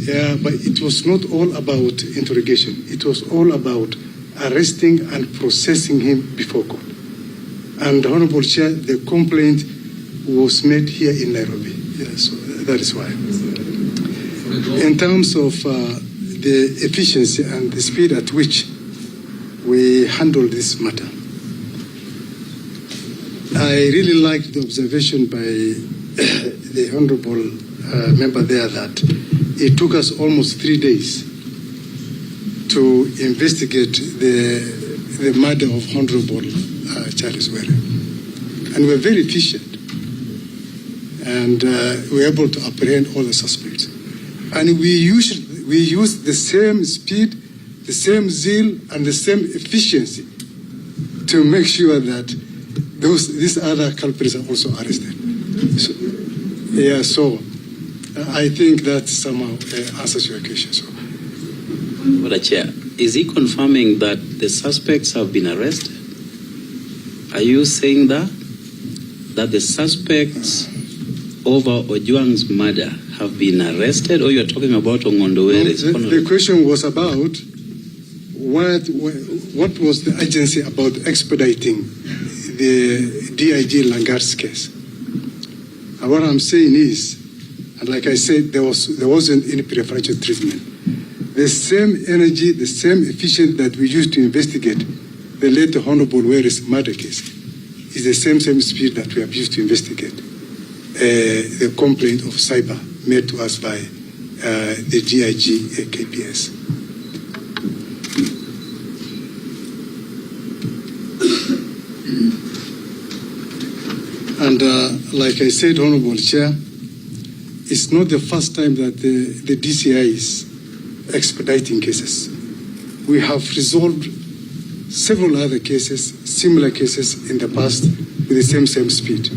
Yeah, but it was not all about interrogation. It was all about arresting and processing him before court. And Honorable Chair, the complaint was made here in Nairobi. Yeah, so that is why. In terms of the efficiency and the speed at which we handle this matter, I really liked the observation by the Honorable member there that it took us almost 3 days to investigate the murder of Honorable Charles Were. And we're very efficient. And we're able to apprehend all the suspects. And we use the same speed, the same zeal, and the same efficiency to make sure that these other culprits are also arrested. So I think that somehow answers your question. So. Madam Chair, is he confirming that the suspects have been arrested? Are you saying that the suspects over Ojwang's murder have been arrested, or you're talking about Ongondowere's? The question was about what was the agency about expediting the DIG Langard's case. And what I'm saying is, and like I said, there wasn't any preferential treatment. The same energy, the same efficiency that we used to investigate the late Honorable Were's murder case is the same speed that we have used to investigate the complaint of cyber made to us by the DIG KPS. And like I said, Honorable Chair, it's not the first time that the DCI is expediting cases. We have resolved several other cases, similar cases in the past with the same speed.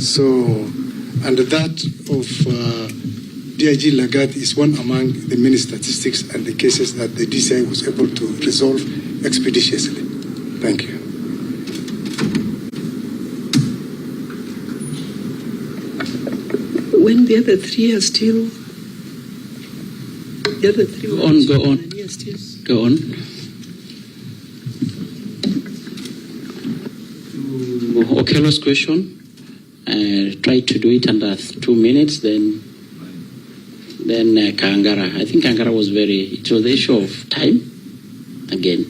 So, and that of DIG Lagat is one among the many statistics and the cases that the DCI was able to resolve expeditiously. Thank you. When the other three are still... The other three... Go on. Okello's question. Try to do it under 2 minutes, then Kangara. I think Kangara was it was the issue of time again.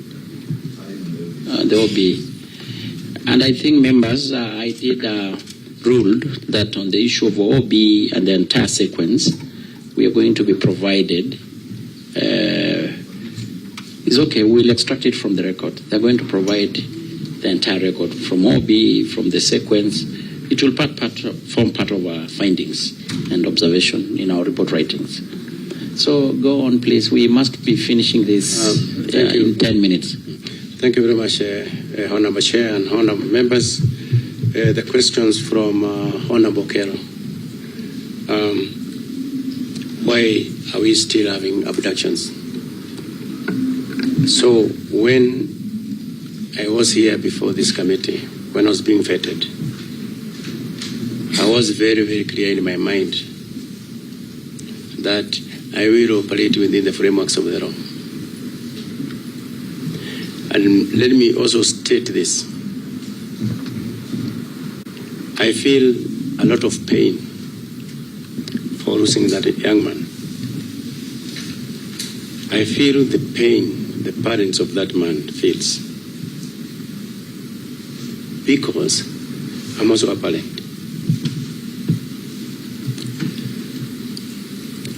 There will be, and I think members, I did ruled that on the issue of OB and the entire sequence, we are going to be provided. It's okay, we'll extract it from the record. They're going to provide the entire record from OB, from the sequence. It will form part of our findings and observation in our report writings. So go on, please. We must be finishing this in 10 minutes. Thank you very much, Honorable Chair and Honorable members. The questions from Honorable Kero. Why are we still having abductions? So when I was here before this committee, when I was being vetted, I was very, very clear in my mind that I will operate within the frameworks of the law. And let me also state this. I feel a lot of pain for losing that young man. I feel the pain the parents of that man feels, because I'm also a parent.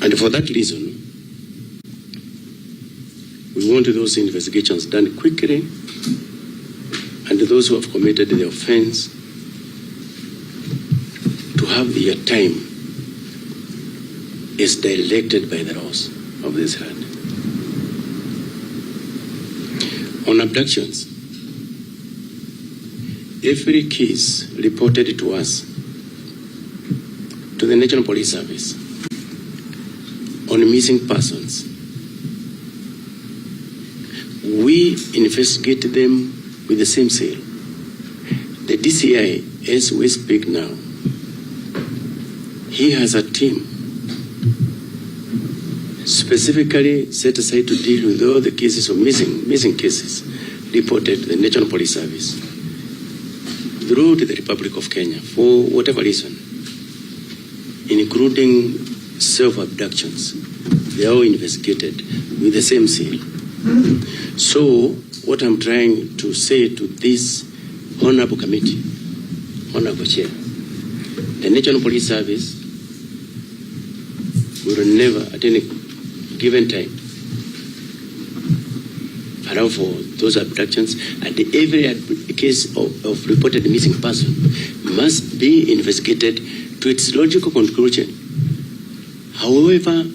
And for that reason, we want those investigations done quickly, and those who have committed the offense to have their time is directed by the laws of this land. On abductions, every case reported to us, to the National Police Service, on missing persons, we investigate them with the same seal. The DCI, as we speak now, he has a team specifically set aside to deal with all the cases of missing cases reported to the National Police Service throughout the Republic of Kenya for whatever reason, including self-abductions. They are all investigated with the same seal. So what I'm trying to say to this honorable committee, honorable chair, the National Police Service will never, at any given time, allow for those abductions, and every case of reported missing person must be investigated to its logical conclusion. However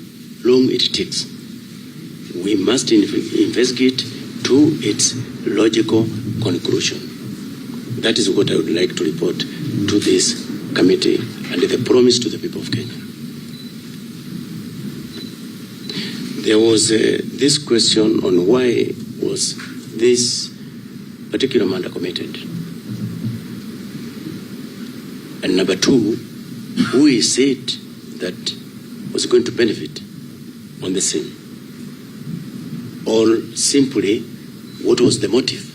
long it takes, we must investigate to its logical conclusion. That is what I would like to report to this committee and the promise to the people of Kenya. There was this question on why was this particular murder committed. And number two, who is it that was going to benefit on the scene? Or simply, what was the motive?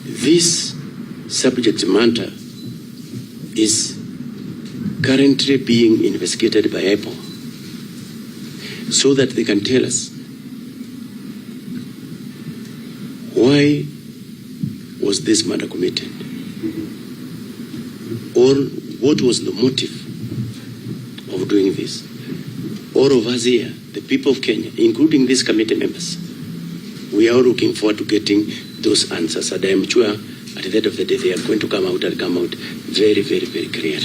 This subject matter is currently being investigated by Apple so that they can tell us why was this murder committed, or what was the motive of doing this. All of us here, the people of Kenya, including these committee members, we are looking forward to getting those answers, and I am sure at the end of the day they are going to come out very, very, very clear.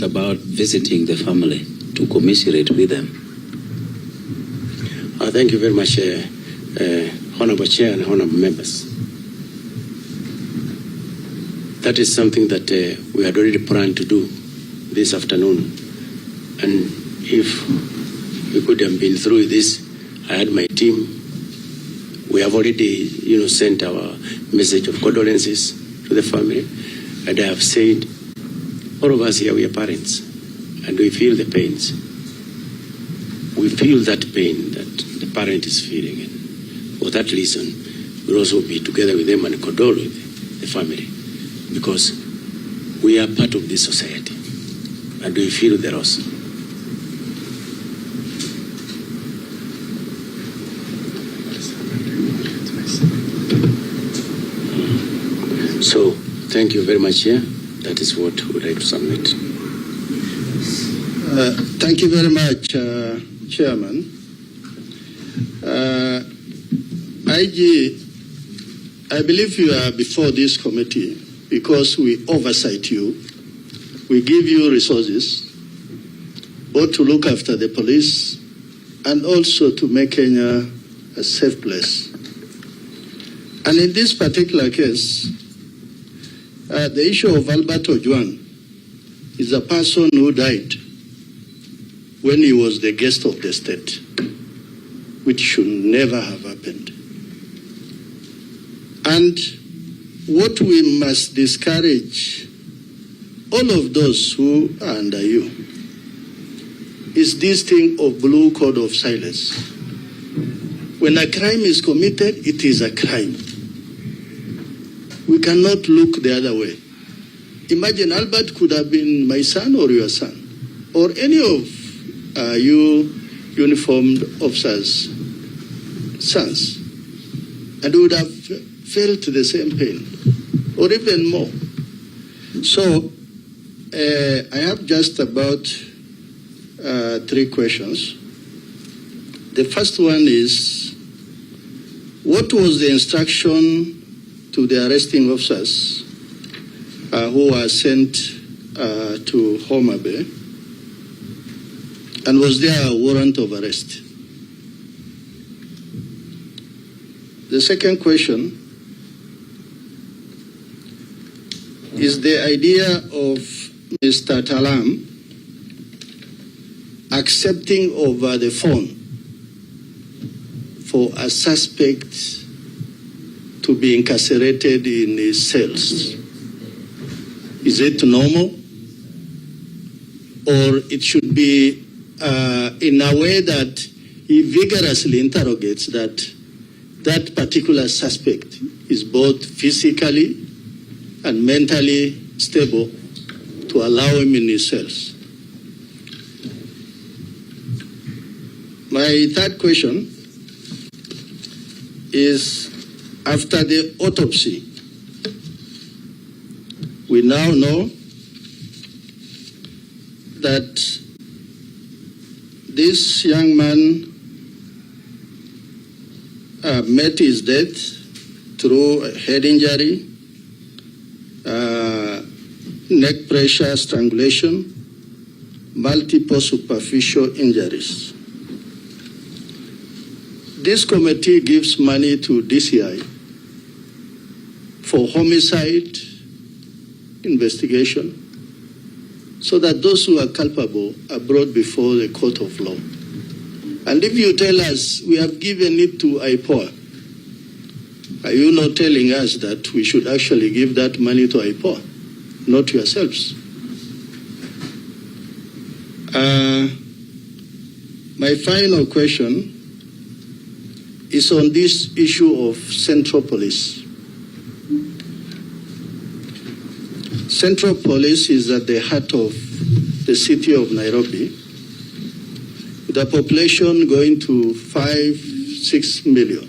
About visiting the family to commiserate with them. Thank you very much, Honorable Chair and Honorable Members. That is something that we had already planned to do this afternoon. And if we could have been through this, I had my team. We have already, sent our message of condolences to the family, and I have said, all of us here, we are parents, and we feel the pains. We feel that pain that the parent is feeling. And for that reason, we'll also be together with them and condole with the family, because we are part of this society, and we feel the loss. So, thank you very much here. That is what we would like to submit. Thank you very much, Chairman. IG, I believe you are before this committee because we oversight you. We give you resources, both to look after the police and also to make Kenya a safe place. And in this particular case, the issue of Albert Ojwang is a person who died when he was the guest of the state, which should never have happened. And what we must discourage all of those who are under you is this thing of blue code of silence. When a crime is committed, it is a crime. We cannot look the other way. Imagine Albert could have been my son or your son, or any of you uniformed officers' sons, and would have felt the same pain, or even more. So I have just about 3 questions. The first one is, what was the instruction to the arresting officers who were sent to Homa Bay And was there a warrant of arrest? The second question is the idea of Mr. Talam accepting over the phone for a suspect to be incarcerated in his cells. Is it normal? Or it should be in a way that he vigorously interrogates that particular suspect is both physically and mentally stable to allow him in his cells. My third question is, after the autopsy, we now know that this young man met his death through a head injury, neck pressure, strangulation, multiple superficial injuries. This committee gives money to DCI for homicide investigation so that those who are culpable are brought before the court of law. And if you tell us we have given it to IPOA, are you not telling us that we should actually give that money to IPOA, not yourselves? My final question is on this issue of Central Police. Central Police is at the heart of the city of Nairobi, with a population going to 5-6 million.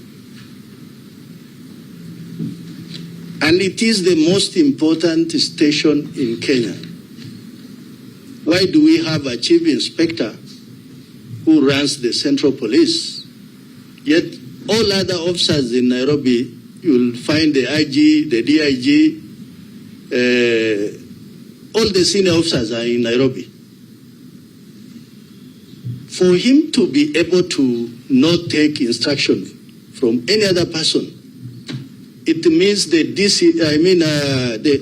And it is the most important station in Kenya. Why do we have a chief inspector who runs the Central Police? Yet all other officers in Nairobi, you'll find the IG, the DIG, all the senior officers are in Nairobi. For him to be able to not take instruction from any other person, it means the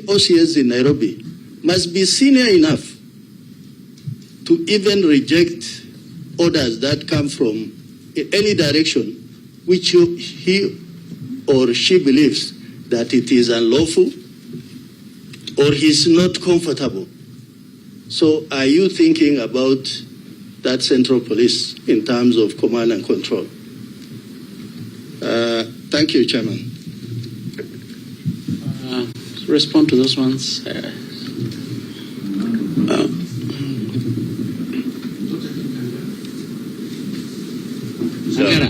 OCS in Nairobi must be senior enough to even reject orders that come from any direction which he or she believes that it is unlawful or he's not comfortable. So are you thinking about that Central Police in terms of command and control? Thank you, Chairman. Respond to those ones.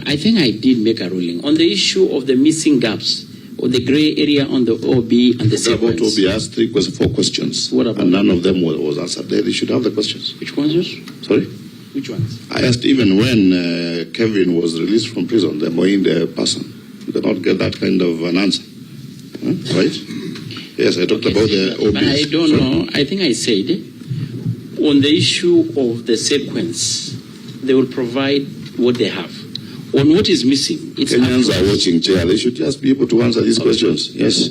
I think I did make a ruling on the issue of the missing gaps or the grey area on the OB and the sequence. About OB, I asked 4 questions. What about and none of them was answered. They should have the questions. Which ones? Sorry? Which ones? I asked even when Kevin was released from prison, the Moinde person. You cannot get that kind of an answer. Right? Yes, I talked about the OB. But I don't know. I think I said on the issue of the sequence, they will provide what they have. On what is missing, it's Kenyans are watching, Chair. They should just be able to answer these questions. Yes.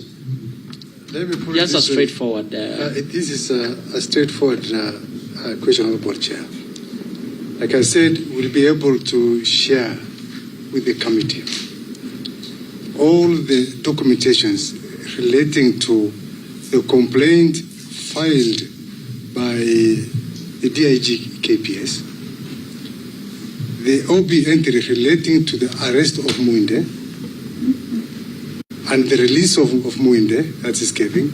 Let me put just a this straightforward. This is a straightforward question, Honorable Chair. Like I said, we'll be able to share with the committee all the documentations relating to the complaint filed by the DIG KPS, the OB entry relating to the arrest of Muinde and the release of Muinde, that's escaping,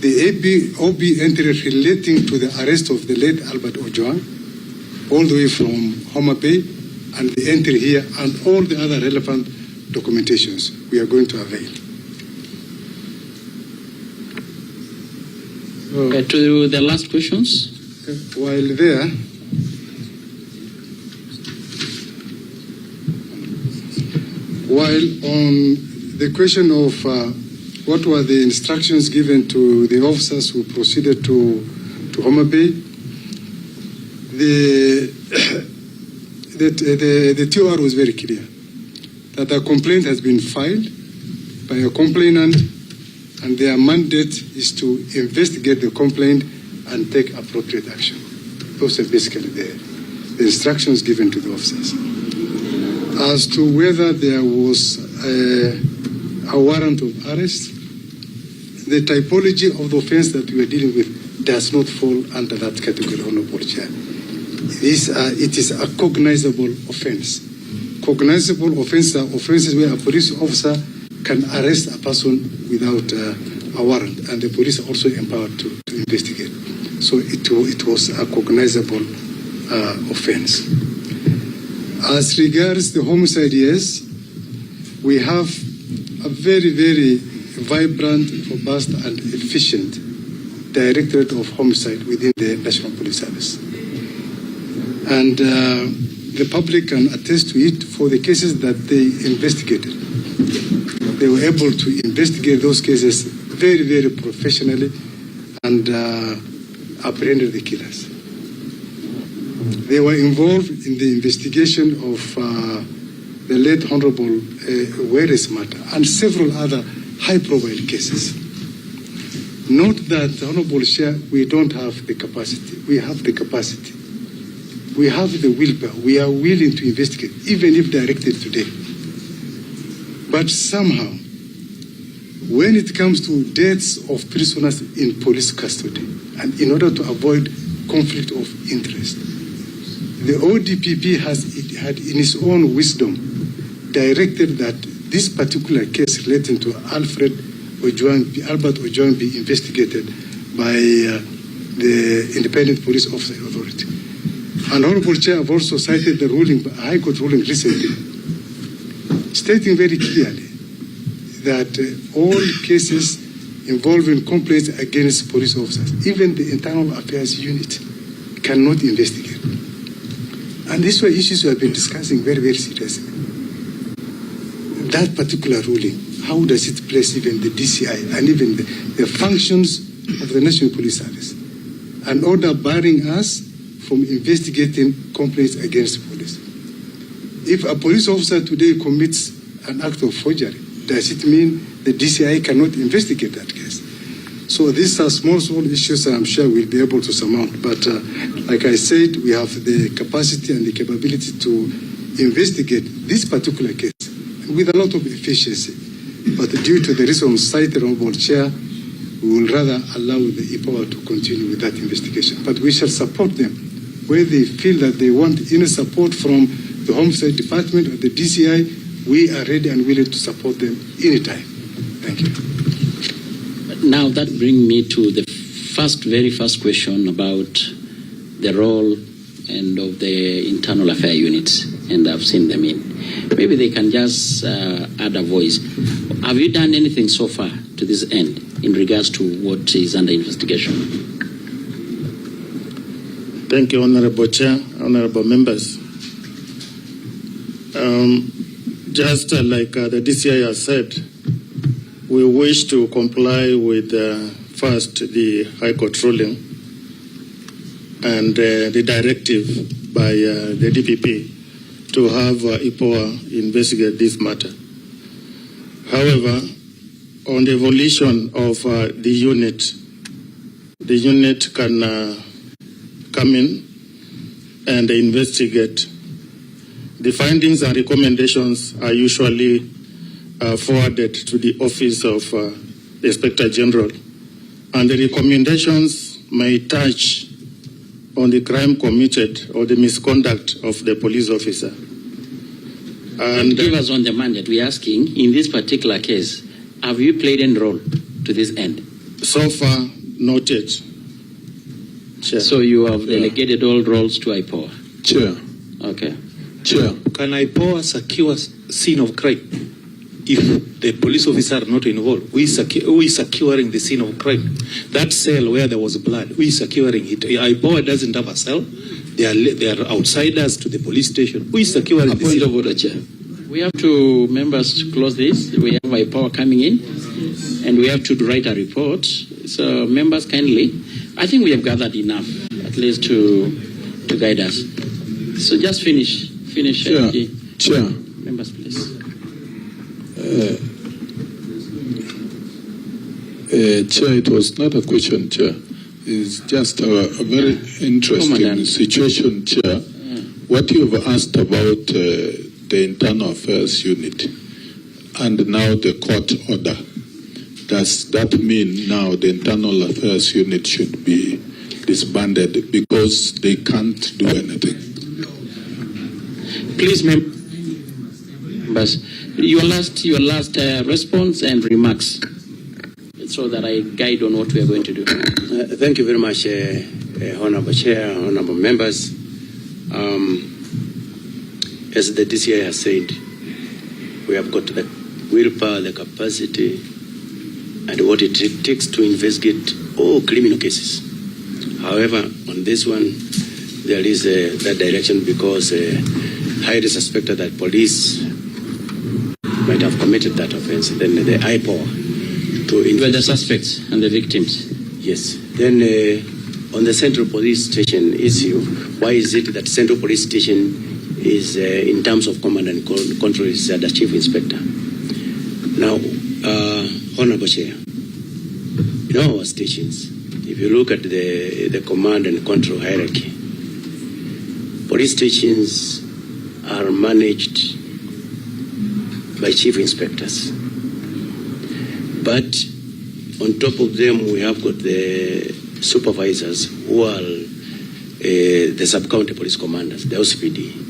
the OB entry relating to the arrest of the late Albert Ojwang, all the way from Homa Bay, and the entry here, and all the other relevant documentations we are going to avail. To the last questions. While there, while on the question of what were the instructions given to the officers who proceeded to Homa Bay, the TOR was very clear that a complaint has been filed by a complainant, and their mandate is to investigate the complaint and take appropriate action. Those are basically the instructions given to the officers. As to whether there was a warrant of arrest, the typology of the offense that we are dealing with does not fall under that category, Honorable Chair. It is a cognizable offense. Cognizable offenses are offenses where a police officer can arrest a person without a warrant, and the police are also empowered to investigate. So it was a cognizable offense. As regards the homicide, yes, we have a very, very vibrant, robust, and efficient Directorate of Homicide within the National Police Service. And the public can attest to it for the cases that they investigated. They were able to investigate those cases very, very professionally and apprehended the killers. They were involved in the investigation of the late Honorable Were's matter and several other high-profile cases. Note that, Honorable Chair, we don't have the capacity. We have the capacity. We have the willpower. We are willing to investigate, even if directed today. But somehow, when it comes to deaths of prisoners in police custody, and in order to avoid conflict of interest, the ODPP had in its own wisdom directed that this particular case relating to Albert Ojwang be investigated by the Independent Police Oversight Authority. And Honorable Chair, I've also cited the ruling, High Court ruling recently, stating very clearly that all cases involving complaints against police officers, even the Internal Affairs Unit, cannot investigate. And these were issues we have been discussing very, very seriously. That particular ruling, how does it place even the DCI and even the functions of the National Police Service? An order barring us from investigating complaints against police. If a police officer today commits an act of forgery, does it mean the DCI cannot investigate that case? So these are small issues I'm sure we'll be able to surmount. But like I said, we have the capacity and the capability to investigate this particular case with a lot of efficiency. But due to the reasons cited, Honorable Chair, we will rather allow the IPOA to continue with that investigation. But we shall support them where they feel that they want any support from the Homicide Department or the DCI. We are ready and willing to support them anytime. Thank you. Now that brings me to the very first question about the role and of the internal affair units, and I've seen them in. Maybe they can just add a voice. Have you done anything so far to this end in regards to what is under investigation? Thank you, Honorable Chair, Honorable Members. Just like the DCI has said, we wish to comply with first the High Court ruling and the directive by the DPP to have IPOA investigate this matter. However, on the evolution of the unit can come in and investigate. The findings and recommendations are usually forwarded to the Office of the Inspector General, and the recommendations may touch on the crime committed or the misconduct of the police officer. And give us on the mandate. We're asking, in this particular case, have you played any role to this end? So far, not yet. Chair. So you have delegated all roles to IPOA? Chair. Okay. Chair, can IPOA secure scene of crime if the police officer are not involved? Who is securing the scene of crime? That cell where there was blood, who is securing it? IPOA doesn't have a cell. They are outsiders to the police station. Who is securing the scene of order, Chair? We have to, members, close this. We have IPOA coming in, and we have to write a report. So, members, kindly, I think we have gathered enough, at least to to guide us. So just finish. Chair, Chair. Members, please. Chair, it was not a question, Chair. It's just a very interesting situation, Chair. What you have asked about the Internal Affairs Unit and now the court order, does that mean now the Internal Affairs Unit should be disbanded because they can't do anything? Please, members, your last response and remarks, so that I guide on what we are going to do. Thank you very much, Honorable Chair, Honorable Members. As the DCI has said, we have got the willpower, the capacity, and what it takes to investigate all criminal cases. However, on this one, there is that direction because highly suspected that police might have committed that offense. Then the IPOA to investigate the suspects and the victims. Yes. Then on the Central Police Station issue, why is it that Central Police Station is, in terms of command and control, is the Chief Inspector? Now, Honorable Chair, in all our stations, if you look at the command and control hierarchy, police stations are managed by chief inspectors. But on top of them, we have got the supervisors who are the sub-county police commanders, the OCPD.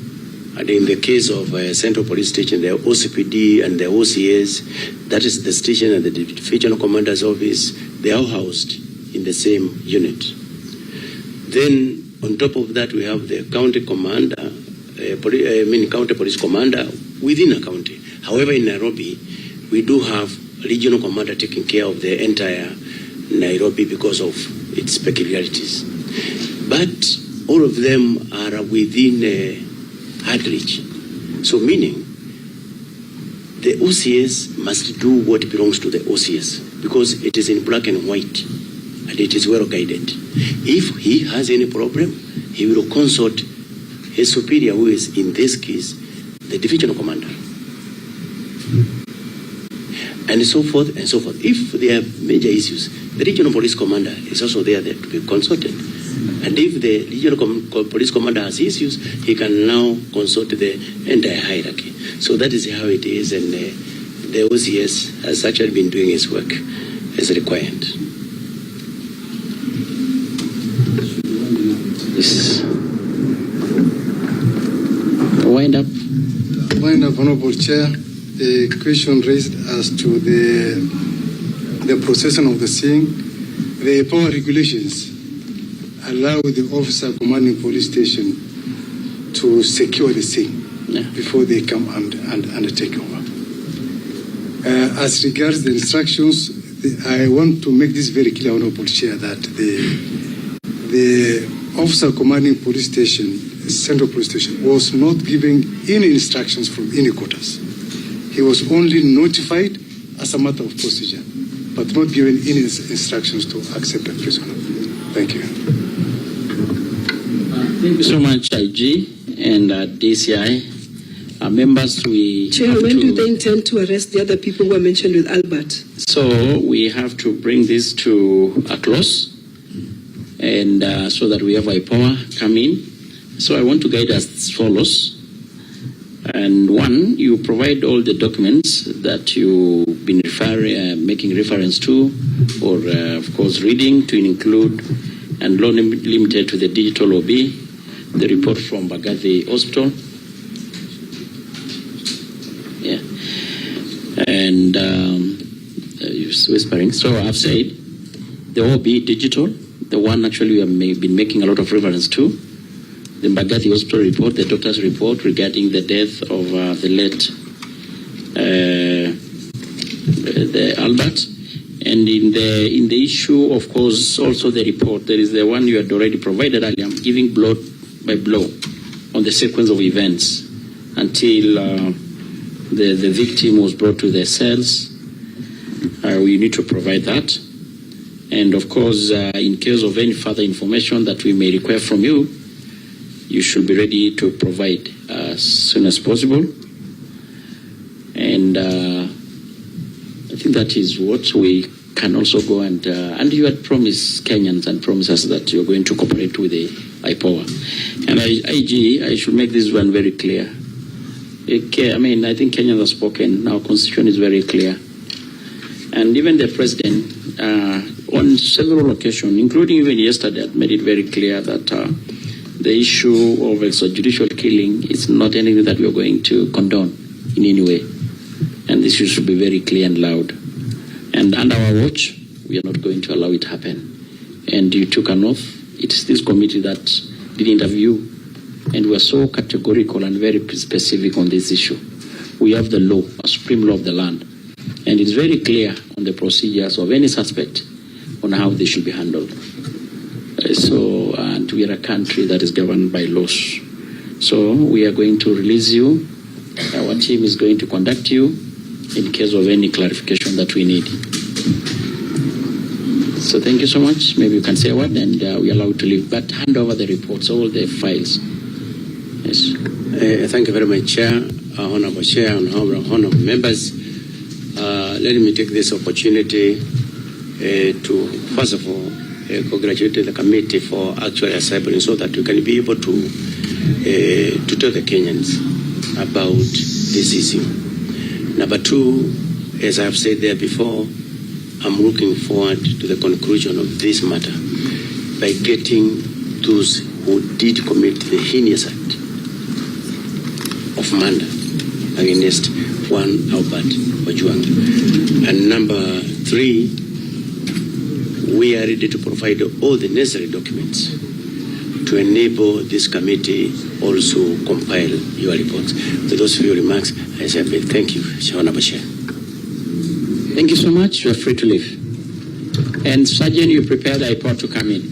And in the case of Central Police Station, the OCPD and the OCS, that is the station and the divisional commander's office, they are housed in the same unit. Then on top of that, we have the county commander, county police commander within a county. However, in Nairobi, we do have regional commander taking care of the entire Nairobi because of its peculiarities. But all of them are within hard reach. So meaning, the OCS must do what belongs to the OCS because it is in black and white and it is well guided. If he has any problem, he will consult his superior, who is in this case the divisional commander, and so forth and so forth. If there are major issues, the regional police commander is also there to be consulted. And if the regional police commander has issues, he can now consult the entire hierarchy. So that is how it is, and the OCS has actually been doing its work as required. Yes. Wind up. Honorable Chair. A question raised as to the procession of the scene. The power regulations allow the officer commanding police station to secure the scene before they come and take over. As regards the instructions, I want to make this very clear, Honorable Chair, that the officer commanding police station, Central Police Station, was not giving any instructions from any quarters. He was only notified as a matter of procedure, but not given any instructions to accept a prisoner. Thank you. Thank you so much, IG and DCI. Members, we... Chair, when do they intend to arrest the other people who were mentioned with Albert? So we have to bring this to a close, and so that we have IPOA come in. So I want to guide us as follows. And one, you provide all the documents that you've been making reference to, or of course reading, to include, and not limited to the digital OB, the report from Bagathi Hospital. Yeah. And you're whispering. So I've said the OB digital, the one actually we have been making a lot of reference to, the Bagathi Hospital report, the doctor's report regarding the death of the late the Albert, and in the issue, of course, also the report. There is the one you had already provided earlier. I'm giving blow by blow on the sequence of events until the victim was brought to the cells. We need to provide that, and of course, in case of any further information that we may require from you, you should be ready to provide as soon as possible. And I think that is what we can also go and you had promised Kenyans and promised us that you're going to cooperate with the IPOA. And IG, I should make this one very clear. I mean, I think Kenyans have spoken. Our constitution is very clear. And even the president, on several occasions, including even yesterday, had made it very clear that the issue of extrajudicial killing is not anything that we are going to condone in any way. And this should be very clear and loud. And under our watch, we are not going to allow it to happen. And you took an oath. It's this committee that did interview, and we are so categorical and very specific on this issue. We have the law, a supreme law of the land, and it's very clear on the procedures of any suspect on how they should be handled. And we are a country that is governed by laws. So we are going to release you. Our team is going to conduct you in case of any clarification that we need. So thank you so much. Maybe you can say a word and we allow you to leave. But hand over the reports, all the files. Yes. Thank you very much, Chair, Honorable Chair, and honorable members. Let me take this opportunity to, first of all, congratulate the committee for actually assembling so that we can be able to tell the Kenyans about this issue. Number two, as I've said there before, I'm looking forward to the conclusion of this matter by getting those who did commit the heinous act of murder against one Albert Ojwang. And number three, we are ready to provide all the necessary documents to enable this committee also compile your reports. With those few remarks, I say thank you, Honorable Chair. Thank you so much. You are free to leave. And Sergeant, you prepare the report to come in.